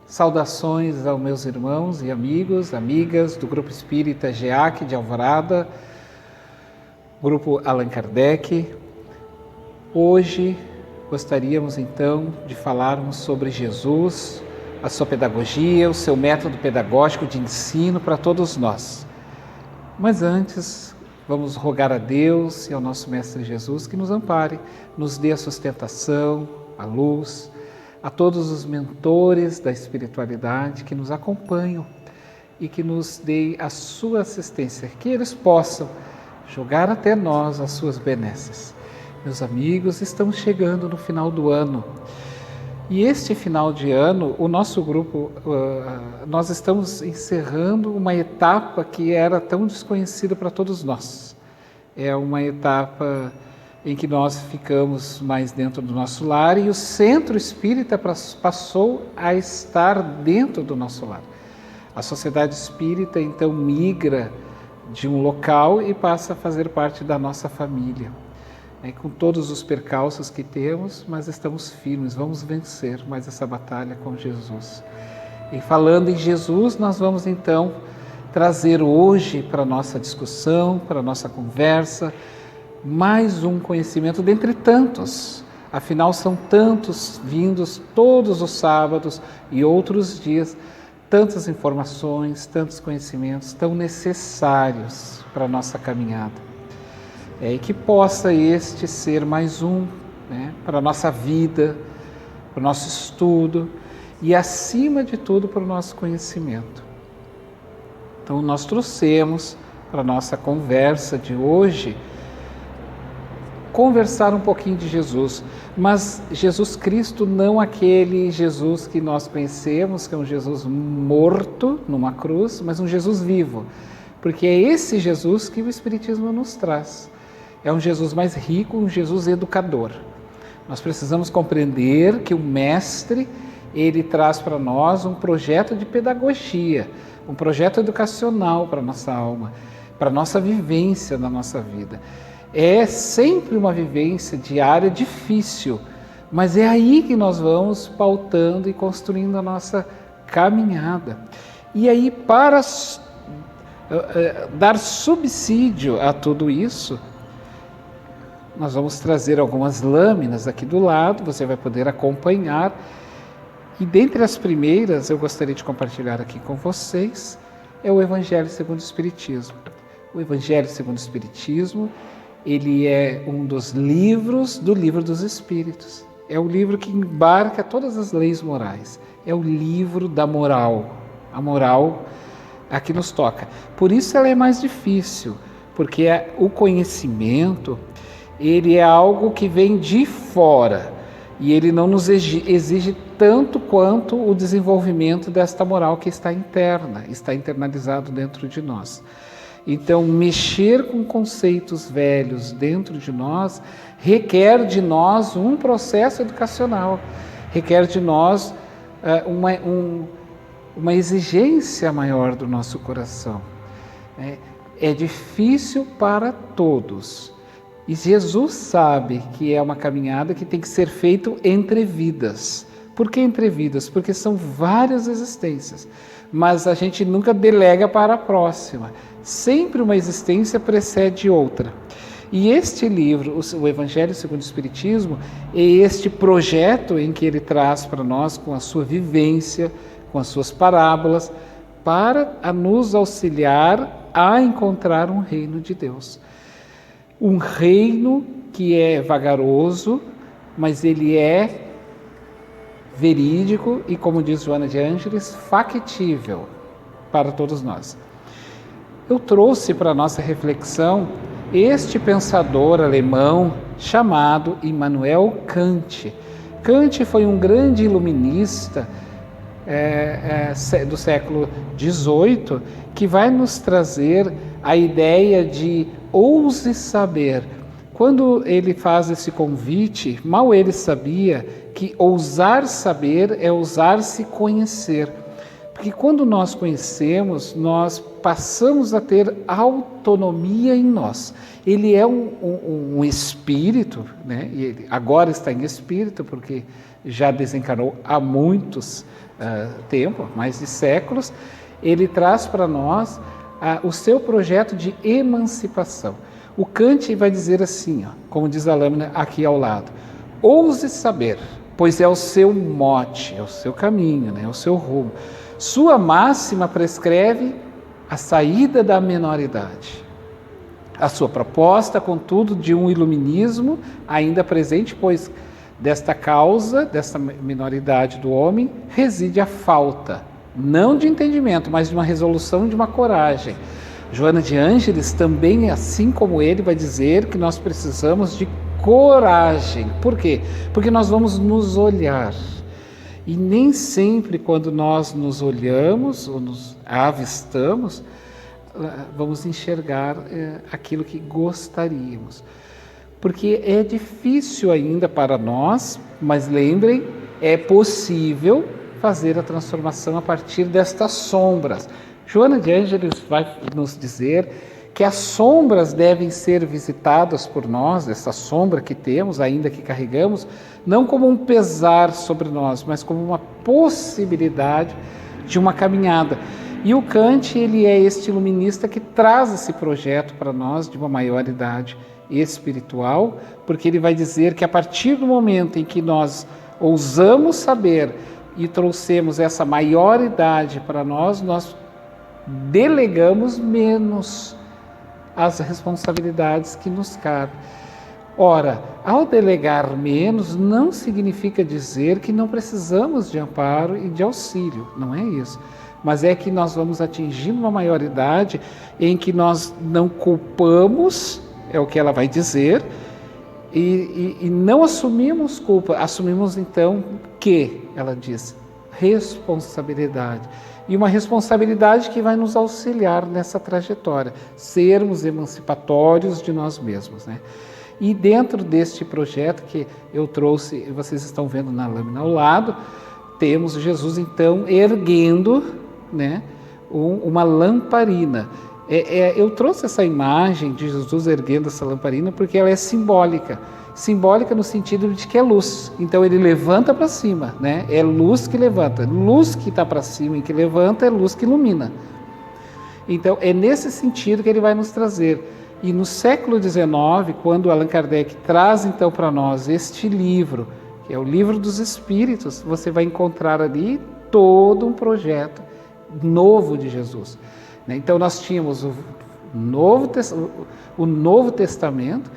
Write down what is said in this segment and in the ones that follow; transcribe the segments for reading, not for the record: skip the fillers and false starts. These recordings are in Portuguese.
Saudações aos meus irmãos e amigos, amigas do Grupo Espírita GEAC de Alvorada, Grupo Allan Kardec. Hoje gostaríamos então de falarmos sobre Jesus, a sua pedagogia, o seu método pedagógico de ensino para todos nós. Mas antes, vamos rogar a Deus e ao nosso Mestre Jesus que nos ampare, nos dê a sustentação, a luz, a todos os mentores da espiritualidade que nos acompanham e que nos dê a sua assistência, que eles possam jogar até nós as suas benesses. Meus amigos, estamos chegando no final do ano. E este final de ano, o nosso grupo, nós estamos encerrando uma etapa que era tão desconhecida para todos nós. É uma etapa em que nós ficamos mais dentro do nosso lar e o Centro Espírita passou a estar dentro do nosso lar. A Sociedade Espírita então migra de um local e passa a fazer parte da nossa família. Com todos os percalços que temos, mas estamos firmes, vamos vencer mais essa batalha com Jesus. E falando em Jesus, nós vamos então trazer hoje para a nossa discussão, para a nossa conversa, mais um conhecimento dentre tantos. Afinal, são tantos vindos todos os sábados e outros dias, tantas informações, tantos conhecimentos tão necessários para a nossa caminhada. E que possa este ser mais um, para a nossa vida, para o nosso estudo e, acima de tudo, para o nosso conhecimento. Então, nós trouxemos para a nossa conversa de hoje conversar um pouquinho de Jesus, mas Jesus Cristo não aquele Jesus que nós conhecemos, que é um Jesus morto numa cruz, mas um Jesus vivo, porque é esse Jesus que o Espiritismo nos traz. É um Jesus mais rico, um Jesus educador. Nós precisamos compreender que o Mestre, ele traz para nós um projeto de pedagogia, um projeto educacional para a nossa alma, para a nossa vivência na nossa vida. É sempre uma vivência diária difícil, mas é aí que nós vamos pautando e construindo a nossa caminhada. E aí, para dar subsídio a tudo isso, nós vamos trazer algumas lâminas aqui do lado, você vai poder acompanhar. E dentre as primeiras, eu gostaria de compartilhar aqui com vocês, é o Evangelho segundo o Espiritismo. O Evangelho segundo o Espiritismo, ele é um dos livros do Livro dos Espíritos. É o livro que embarca todas as leis morais. É o livro da moral. A moral aqui nos toca. Por isso ela é mais difícil, porque o conhecimento, ele é algo que vem de fora e ele não nos exige tanto quanto o desenvolvimento desta moral que está interna, está internalizado dentro de nós. Então, mexer com conceitos velhos dentro de nós requer de nós um processo educacional, requer de nós uma exigência maior do nosso coração. É difícil para todos. E Jesus sabe que é uma caminhada que tem que ser feita entre vidas. Por que entre vidas? Porque são várias existências, mas a gente nunca delega para a próxima. Sempre uma existência precede outra. E este livro, o Evangelho segundo o Espiritismo, é este projeto em que ele traz para nós, com a sua vivência, com as suas parábolas, para nos auxiliar a encontrar um reino de Deus. Um reino que é vagaroso, mas ele é verídico e, como diz Joana de Ângeles, factível para todos nós. Eu trouxe para a nossa reflexão este pensador alemão chamado Immanuel Kant. Kant foi um grande iluminista do século XVIII que vai nos trazer a ideia de ouse saber. Quando ele faz esse convite, mal ele sabia que ousar saber é ousar se conhecer. Porque quando nós conhecemos, nós passamos a ter autonomia em nós. Ele é um espírito, né? E ele agora está em espírito, porque já desencarnou há muitos tempo, mais de séculos. Ele traz para nós o seu projeto de emancipação. O Kant vai dizer assim, ó, como diz a lâmina aqui ao lado: ouse saber, pois é o seu mote, é o seu caminho, né? É o seu rumo. Sua máxima prescreve a saída da menoridade. A sua proposta, contudo, de um iluminismo ainda presente, pois desta causa, desta menoridade do homem, reside a falta, não de entendimento, mas de uma resolução, de uma coragem. Joana de Ângeles também, assim como ele, vai dizer que nós precisamos de coragem. Por quê? Porque nós vamos nos olhar. E nem sempre, quando nós nos olhamos ou nos avistamos, vamos enxergar aquilo que gostaríamos. Porque é difícil ainda para nós, mas lembrem, é possível fazer a transformação a partir destas sombras. Joana de Ângeles vai nos dizer que as sombras devem ser visitadas por nós, essa sombra que temos, ainda que carregamos, não como um pesar sobre nós, mas como uma possibilidade de uma caminhada. E o Kant, ele é este iluminista que traz esse projeto para nós de uma maioridade espiritual, porque ele vai dizer que a partir do momento em que nós ousamos saber e trouxemos essa maioridade para nós, nós delegamos menos as responsabilidades que nos cabem. Ora, ao delegar menos, não significa dizer que não precisamos de amparo e de auxílio, não é isso. Mas é que nós vamos atingindo uma maioridade em que nós não culpamos, é o que ela vai dizer, e não assumimos culpa, assumimos então que, ela diz, responsabilidade. E uma responsabilidade que vai nos auxiliar nessa trajetória, sermos emancipatórios de nós mesmos, né? E dentro deste projeto que eu trouxe, vocês estão vendo na lâmina ao lado, temos Jesus então erguendo, né, uma lamparina. Eu trouxe essa imagem de Jesus erguendo essa lamparina porque ela é simbólica. Simbólica no sentido de que é luz. Então ele levanta para cima, né? É luz que levanta. Luz que está para cima e que levanta é luz que ilumina. Então é nesse sentido que ele vai nos trazer. E no século XIX, quando Allan Kardec traz então para nós este livro, que é o Livro dos Espíritos, você vai encontrar ali todo um projeto novo de Jesus. Então nós tínhamos o Novo Testamento,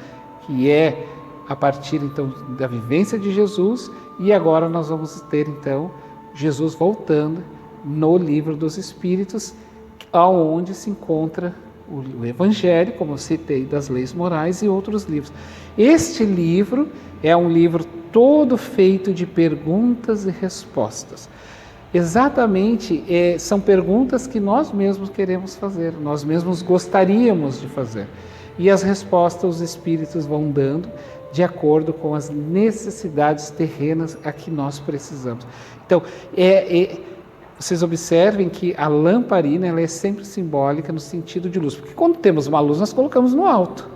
que é a partir então da vivência de Jesus, e agora nós vamos ter então Jesus voltando no Livro dos Espíritos, aonde se encontra o Evangelho, como eu citei, das leis morais e outros livros. Este livro é um livro todo feito de perguntas e respostas. Exatamente, são perguntas que nós mesmos queremos fazer, nós mesmos gostaríamos de fazer. E as respostas os Espíritos vão dando de acordo com as necessidades terrenas a que nós precisamos. Então, vocês observem que a lamparina ela é sempre simbólica no sentido de luz, porque quando temos uma luz nós colocamos no alto.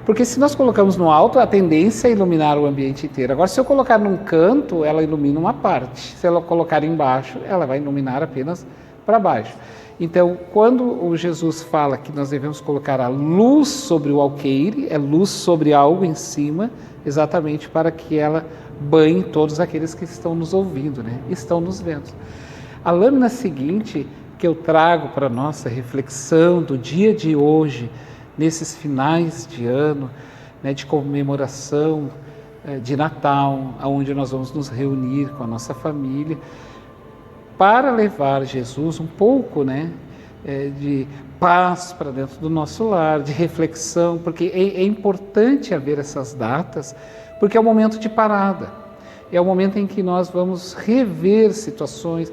Porque se nós colocamos no alto, a tendência é iluminar o ambiente inteiro. Agora, se eu colocar num canto, ela ilumina uma parte. Se ela colocar embaixo, ela vai iluminar apenas para baixo. Então, quando o Jesus fala que nós devemos colocar a luz sobre o alqueire, é luz sobre algo em cima, exatamente para que ela banhe todos aqueles que estão nos ouvindo, né? Estão nos vendo. A lâmina seguinte que eu trago para a nossa reflexão do dia de hoje, nesses finais de ano, né, de comemoração de Natal, onde nós vamos nos reunir com a nossa família, para levar Jesus um pouco, né, de paz para dentro do nosso lar, de reflexão, porque é importante haver essas datas, porque é um momento de parada, é o momento em que nós vamos rever situações,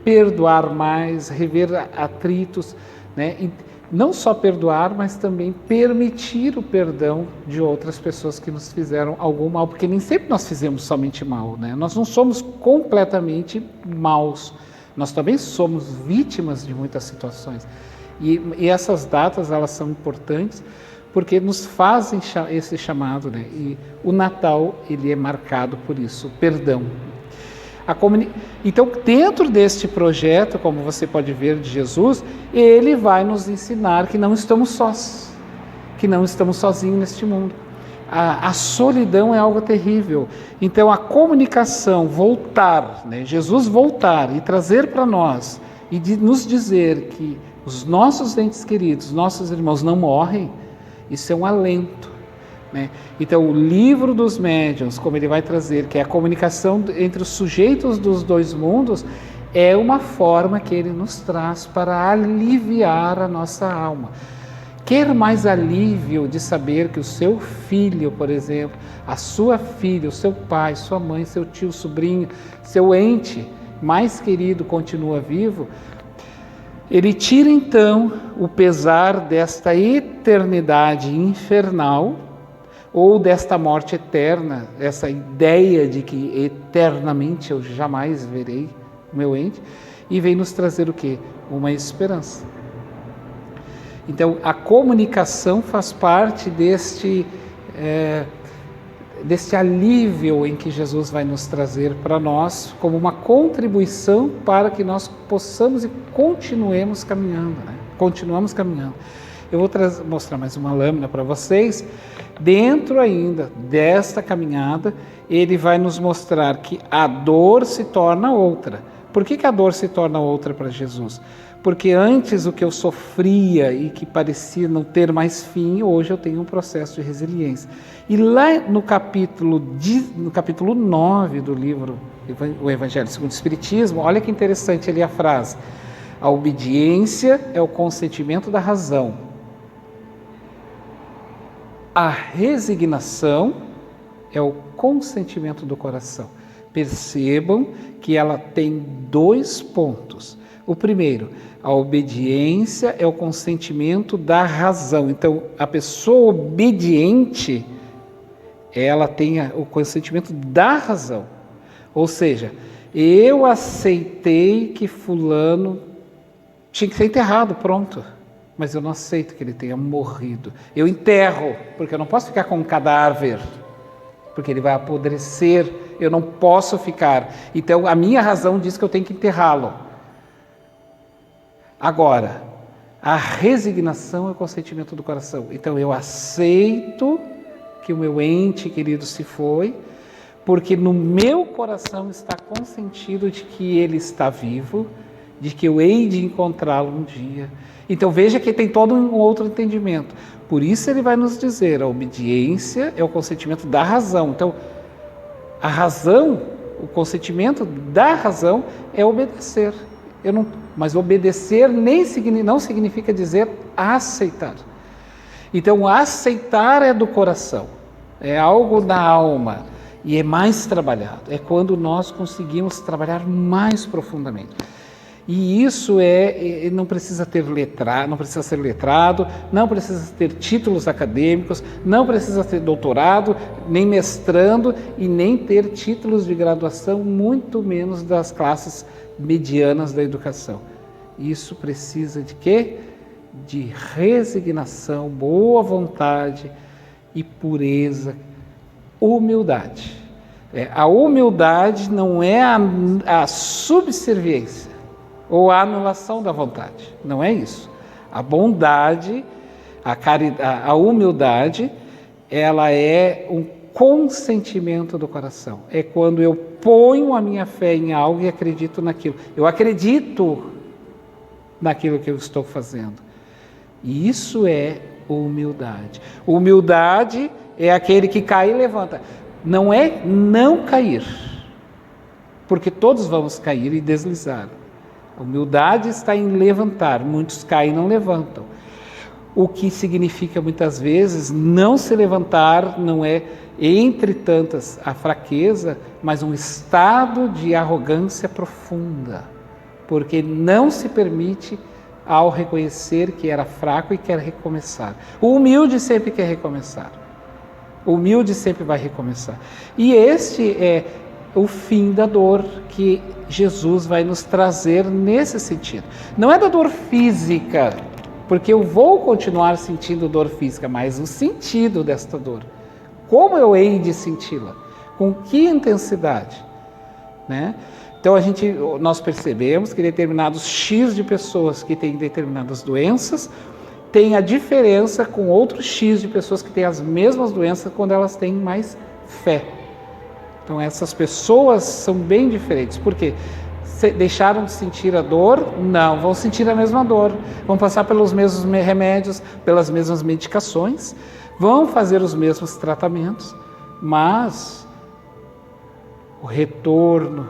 perdoar mais, rever atritos, né, não só perdoar, mas também permitir o perdão de outras pessoas que nos fizeram algum mal, porque nem sempre nós fizemos somente mal, né? Nós não somos completamente maus, nós também somos vítimas de muitas situações. E essas datas, elas são importantes porque nos fazem esse chamado, né? E o Natal, ele é marcado por isso, o perdão. Então, dentro deste projeto, como você pode ver de Jesus, ele vai nos ensinar que não estamos sós, que não estamos sozinhos neste mundo. A solidão é algo terrível. Então, a comunicação, voltar, né? Jesus voltar e trazer para nós e nos dizer que os nossos entes queridos, nossos irmãos não morrem, isso é um alento, né? Então, o livro dos médiuns, como ele vai trazer, que é a comunicação entre os sujeitos dos dois mundos, é uma forma que ele nos traz para aliviar a nossa alma. Quer mais alívio de saber que o seu filho, por exemplo, a sua filha, o seu pai, sua mãe, seu tio, sobrinho, seu ente mais querido continua vivo? Ele tira então o pesar desta eternidade infernal ou desta morte eterna, essa ideia de que eternamente eu jamais verei o meu ente, e vem nos trazer o quê? Uma esperança. Então, a comunicação faz parte deste alívio em que Jesus vai nos trazer para nós, como uma contribuição para que nós possamos e continuemos caminhando, né? Continuamos caminhando. Eu vou mostrar mais uma lâmina para vocês. Dentro ainda desta caminhada, ele vai nos mostrar que a dor se torna outra. Por que a dor se torna outra para Jesus? Porque antes o que eu sofria e que parecia não ter mais fim, hoje eu tenho um processo de resiliência. E lá no capítulo 9 do livro O Evangelho segundo o Espiritismo, olha que interessante ali a frase: a obediência é o consentimento da razão, a resignação é o consentimento do coração. Percebam que ela tem 2 pontos. O primeiro, a obediência é o consentimento da razão. Então, a pessoa obediente, ela tem o consentimento da razão. Ou seja, eu aceitei que fulano tinha que ser enterrado, pronto. Mas eu não aceito que ele tenha morrido. Eu enterro, porque eu não posso ficar com um cadáver, porque ele vai apodrecer. Eu não posso ficar. Então, a minha razão diz que eu tenho que enterrá-lo. Agora, a resignação é o consentimento do coração. Então, eu aceito que o meu ente querido se foi, porque no meu coração está consentido de que ele está vivo, de que eu hei de encontrá-lo um dia. Então, veja que tem todo um outro entendimento. Por isso, ele vai nos dizer, a obediência é o consentimento da razão. Então, a razão, o consentimento da razão é obedecer. Mas obedecer não significa dizer aceitar. Então, aceitar é do coração, é algo da alma e é mais trabalhado. É quando nós conseguimos trabalhar mais profundamente. E isso não precisa não precisa ser letrado, não precisa ter títulos acadêmicos, não precisa ter doutorado, nem mestrando e nem ter títulos de graduação, muito menos das classes medianas da educação. Isso precisa de quê? De resignação, boa vontade e pureza, humildade. A humildade não é a subserviência ou a anulação da vontade, não é isso. A bondade, a humildade, ela é um consentimento do coração. É quando eu ponho a minha fé em algo e acredito naquilo. Eu acredito naquilo que eu estou fazendo. E isso é humildade. Humildade é aquele que cai e levanta. Não é não cair, porque todos vamos cair e deslizar. A humildade está em levantar. Muitos caem e não levantam. O que significa muitas vezes não se levantar não é, entre tantas, a fraqueza, mas um estado de arrogância profunda, porque não se permite ao reconhecer que era fraco e quer recomeçar. O humilde sempre quer recomeçar. O humilde sempre vai recomeçar. E este é o fim da dor que Jesus vai nos trazer nesse sentido. Não é da dor física, porque eu vou continuar sentindo dor física, mas o sentido desta dor. Como eu hei de senti-la? Com que intensidade? Né? Então nós percebemos que determinados X de pessoas que têm determinadas doenças têm a diferença com outros X de pessoas que têm as mesmas doenças quando elas têm mais fé. Então essas pessoas são bem diferentes. Por quê? Deixaram de sentir a dor? Não, vão sentir a mesma dor. Vão passar pelos mesmos remédios, pelas mesmas medicações, vão fazer os mesmos tratamentos, mas o retorno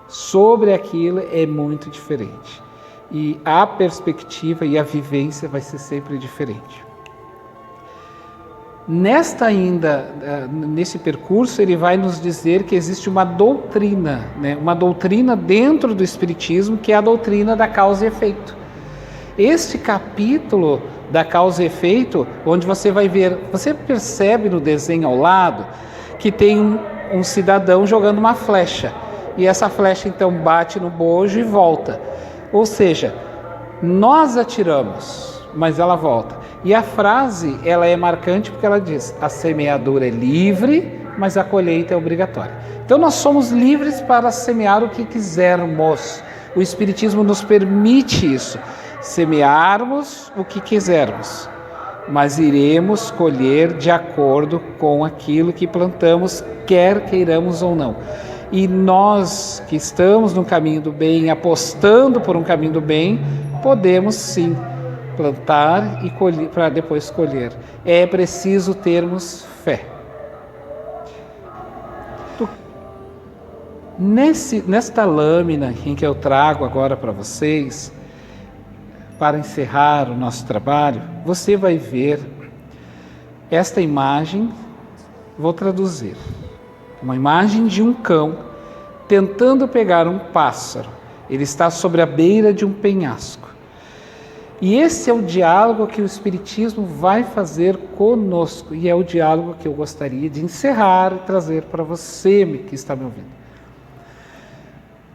sobre aquilo é muito diferente. E a perspectiva e a vivência vai ser sempre diferente. Nesse percurso, ele vai nos dizer que existe uma doutrina, né? Uma doutrina dentro do Espiritismo, que é a doutrina da causa e efeito. Este capítulo da causa e efeito, onde você vai ver, você percebe no desenho ao lado, que tem um cidadão jogando uma flecha, e essa flecha então bate no bojo e volta. Ou seja, nós atiramos, mas ela volta. E a frase, ela é marcante porque ela diz: a semeadura é livre, mas a colheita é obrigatória. Então nós somos livres para semear o que quisermos. O Espiritismo nos permite isso, semearmos o que quisermos, mas iremos colher de acordo com aquilo que plantamos, quer queiramos ou não. E nós que estamos no caminho do bem, apostando por um caminho do bem, podemos sim plantar e colher, para depois colher. É preciso termos fé. Nesta lâmina em que eu trago agora para vocês, para encerrar o nosso trabalho, você vai ver esta imagem, vou traduzir. Uma imagem de um cão tentando pegar um pássaro. Ele está sobre a beira de um penhasco. E esse é o diálogo que o Espiritismo vai fazer conosco. E é o diálogo que eu gostaria de encerrar e trazer para você que está me ouvindo.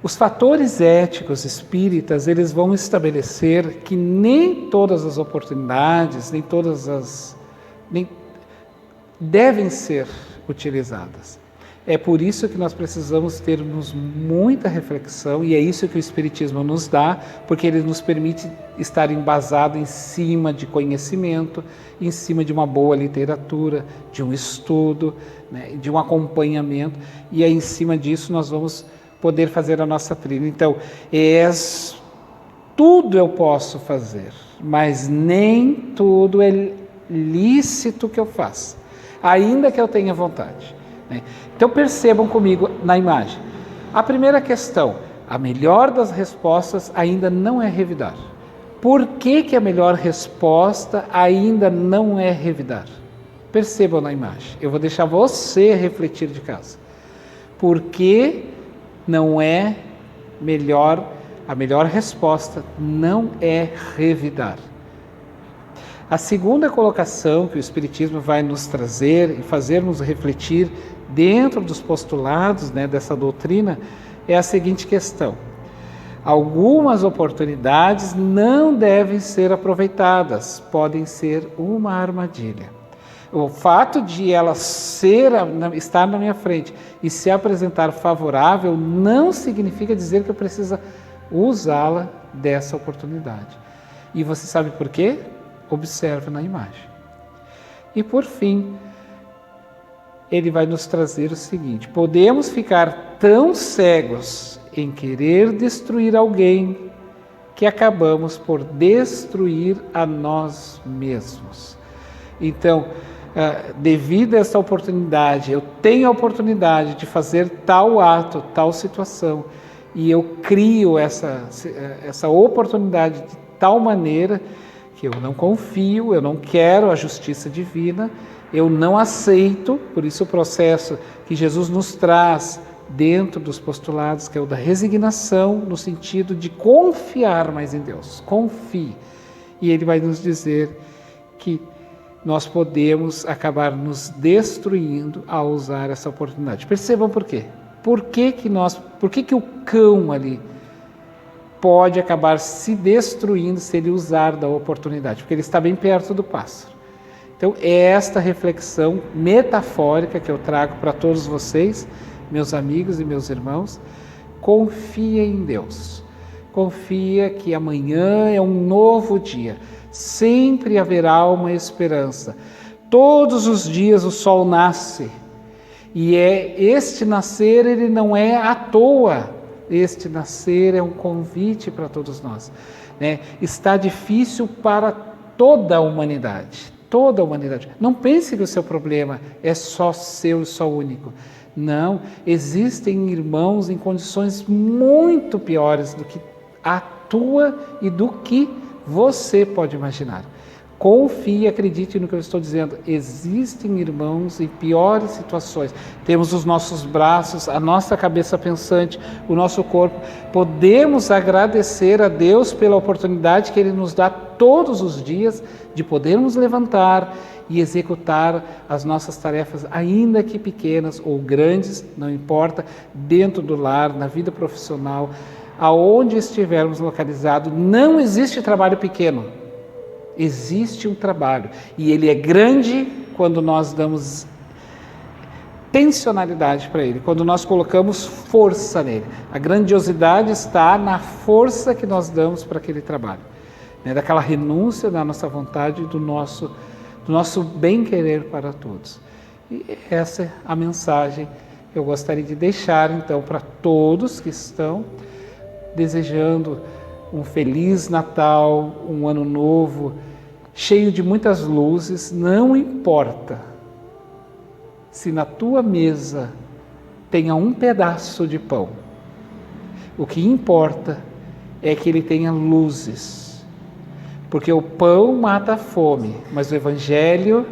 Os fatores éticos espíritas, eles vão estabelecer que nem todas as oportunidades, nem devem ser utilizadas. É por isso que nós precisamos termos muita reflexão, e é isso que o Espiritismo nos dá, porque ele nos permite estar embasado em cima de conhecimento, em cima de uma boa literatura, de um estudo, né, de um acompanhamento, e é em cima disso nós vamos poder fazer a nossa trilha. Então, tudo eu posso fazer, mas nem tudo é lícito que eu faça, ainda que eu tenha vontade. Então percebam comigo na imagem. A primeira questão, a melhor das respostas ainda não é revidar. Por que a melhor resposta ainda não é revidar? Percebam na imagem. Eu vou deixar você refletir de casa. Por que não é melhor, a melhor resposta não é revidar? A segunda colocação que o Espiritismo vai nos trazer e fazer-nos refletir dentro dos postulados, né, dessa doutrina é a seguinte questão: algumas oportunidades não devem ser aproveitadas, podem ser uma armadilha. O fato de ela estar na minha frente e se apresentar favorável não significa dizer que eu preciso usá-la dessa oportunidade. E você sabe por quê? Observe na imagem. E por fim, ele vai nos trazer o seguinte: podemos ficar tão cegos em querer destruir alguém que acabamos por destruir a nós mesmos. Então, devido a essa oportunidade, eu tenho a oportunidade de fazer tal ato, tal situação, e eu crio essa oportunidade de tal maneira que eu não confio, eu não quero a justiça divina, eu não aceito. Por isso o processo que Jesus nos traz dentro dos postulados, que é o da resignação, no sentido de confiar mais em Deus. Confie. E ele vai nos dizer que nós podemos acabar nos destruindo ao usar essa oportunidade. Percebam por quê? Por que o cão ali pode acabar se destruindo se ele usar da oportunidade? Porque ele está bem perto do pássaro. Então, é esta reflexão metafórica que eu trago para todos vocês, meus amigos e meus irmãos. Confia em Deus. Confia que amanhã é um novo dia. Sempre haverá uma esperança. Todos os dias o sol nasce. E este nascer, ele não é à toa. Este nascer é um convite para todos nós, né? Está difícil para toda a humanidade. Toda a humanidade. Não pense que o seu problema é só seu e só único. Não, existem irmãos em condições muito piores do que a tua e do que você pode imaginar. Confie e acredite no que eu estou dizendo. Existem irmãos em piores situações. Temos os nossos braços, a nossa cabeça pensante, o nosso corpo. Podemos agradecer a Deus pela oportunidade que Ele nos dá todos os dias de podermos levantar e executar as nossas tarefas, ainda que pequenas ou grandes, não importa, dentro do lar, na vida profissional, aonde estivermos localizados. Não existe trabalho pequeno. Existe um trabalho e ele é grande quando nós damos intencionalidade para ele, quando nós colocamos força nele. A grandiosidade está na força que nós damos para aquele trabalho, né? Daquela renúncia da nossa vontade, do nosso bem-querer para todos. E essa é a mensagem que eu gostaria de deixar então para todos que estão desejando um feliz Natal, um ano novo, cheio de muitas luzes. Não importa se na tua mesa tenha um pedaço de pão. O que importa é que ele tenha luzes. Porque o pão mata a fome, mas o Evangelho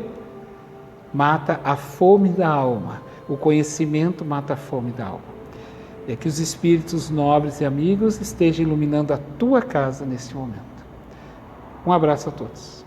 mata a fome da alma. O conhecimento mata a fome da alma. É que os espíritos nobres e amigos estejam iluminando a tua casa neste momento. Um abraço a todos.